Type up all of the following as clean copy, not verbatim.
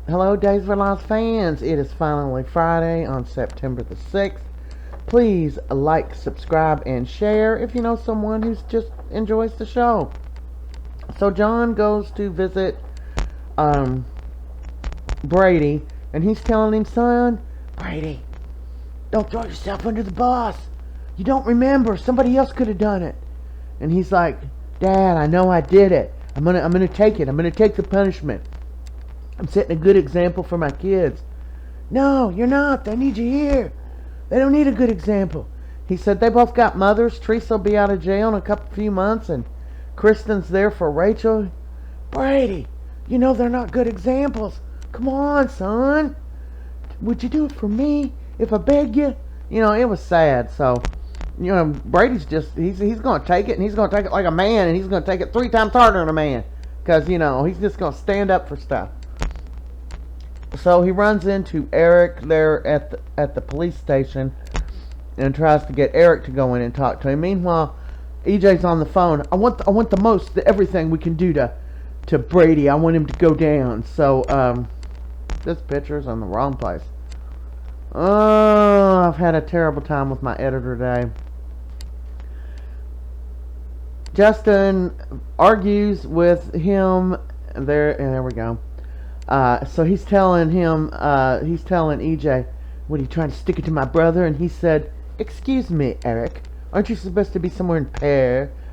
Hello, Days for Lost fans. It is finally Friday on September the 6th. Please like, subscribe, and share if you know someone who just enjoys the show. So John goes to visit Brady, and he's telling him, son, Brady, don't throw yourself under the bus. You don't remember. Somebody else could have done it. And he's like, Dad, I know I did it. I'm gonna take it. I'm gonna take the punishment. I'm setting a good example for my kids. No, you're not. They need you here. They don't need a good example. He said they both got mothers. Teresa will be out of jail in a few months, and Kristen's there for Rachel. Brady, you know they're not good examples. Come on, son. Would you do it for me if I beg you? You know, it was sad. So, you know, Brady's just, he's going to take it, and he's going to take it like a man, and he's going to take it 3 times harder than a man. Because, you know, he's just going to stand up for stuff. So he runs into Eric there at the police station and tries to get Eric to go in and talk to him. Meanwhile, EJ's on the phone. I want the most, everything we can do to Brady. I want him to go down. So this picture's on the wrong place. Oh, I've had a terrible time with my editor today. Justin argues with him there, and there we go. So he's telling EJ, what, are you trying to stick it to my brother? And he said, excuse me, Eric, aren't you supposed to be somewhere in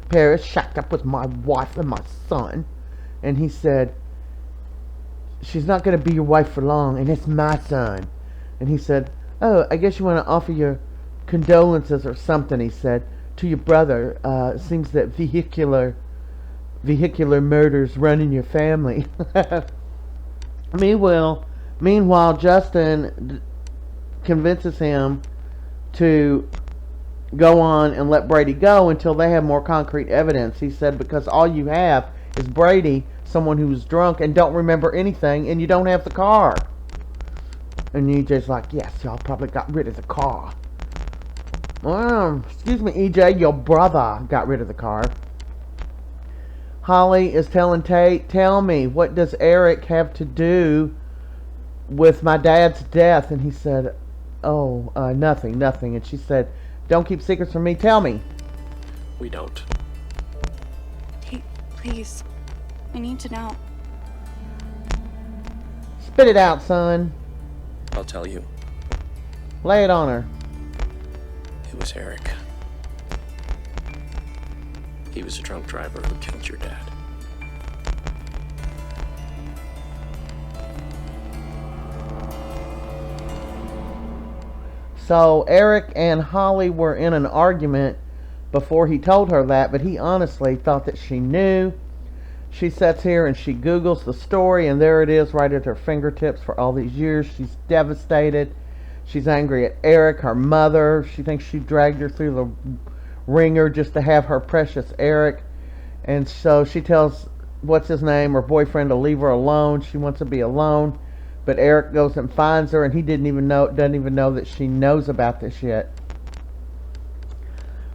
Paris, shacked up with my wife and my son? And he said, she's not going to be your wife for long, and it's my son. And he said, oh, I guess you want to offer your condolences or something, he said, to your brother. It seems that vehicular murders run in your family. Meanwhile, Justin convinces him to go on and let Brady go until they have more concrete evidence. He said, because all you have is Brady, someone who's drunk and don't remember anything, and you don't have the car. And EJ's like, yes, y'all probably got rid of the car. Excuse me, EJ, your brother got rid of the car. Holly is telling Tate, tell me, what does Eric have to do with my dad's death? And he said, nothing. And she said, don't keep secrets from me, tell me. We don't. Hey, please. I need to know. Spit it out, son. I'll tell you. Lay it on her. It was Eric. He was a drunk driver who killed your dad. So Eric and Holly were in an argument before he told her that, but he honestly thought that she knew. She sits here and she Googles the story, and there it is right at her fingertips for all these years. She's devastated. She's angry at Eric, her mother. She thinks she dragged her through the ringer just to have her precious Eric. And so she tells, what's his name, her boyfriend, to leave her alone. She wants to be alone. But Eric goes and finds her, and he doesn't even know that she knows about this yet.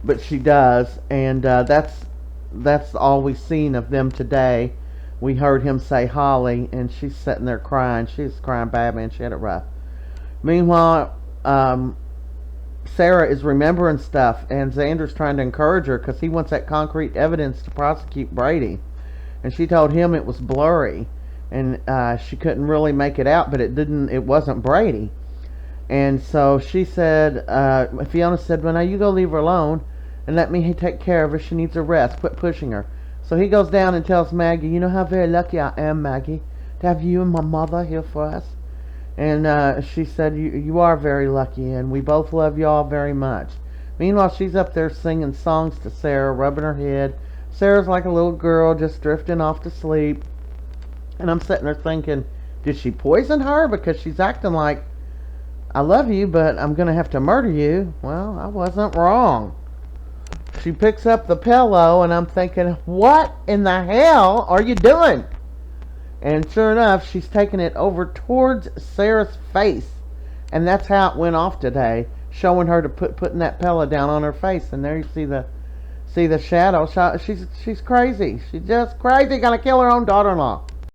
But she does, and that's all we've seen of them today. We heard him say Holly, and she's sitting there crying. She's crying bad, man. She had it rough. Meanwhile, Sara is remembering stuff, and Xander's trying to encourage her because he wants that concrete evidence to prosecute Brady. And she told him it was blurry, and she couldn't really make it out, but it wasn't Brady. And so she said, Fiona said, well, now you go leave her alone and let me take care of her. She needs a rest. Quit pushing her. So he goes down and tells Maggie, you know how very lucky I am, Maggie, to have you and my mother here for us. And she said, you are very lucky, and we both love you all very much. Meanwhile, she's up there singing songs to Sara, rubbing her head. Sara's like a little girl just drifting off to sleep. And I'm sitting there thinking, did she poison her? Because she's acting like, I love you, but I'm going to have to murder you. Well, I wasn't wrong. She picks up the pillow, and I'm thinking, what in the hell are you doing? And sure enough, she's taking it over towards Sara's face. And that's how it went off today, showing her to putting that pillow down on her face. And there you see the shadow. She's crazy. She's just crazy. Gonna kill her own daughter-in-law.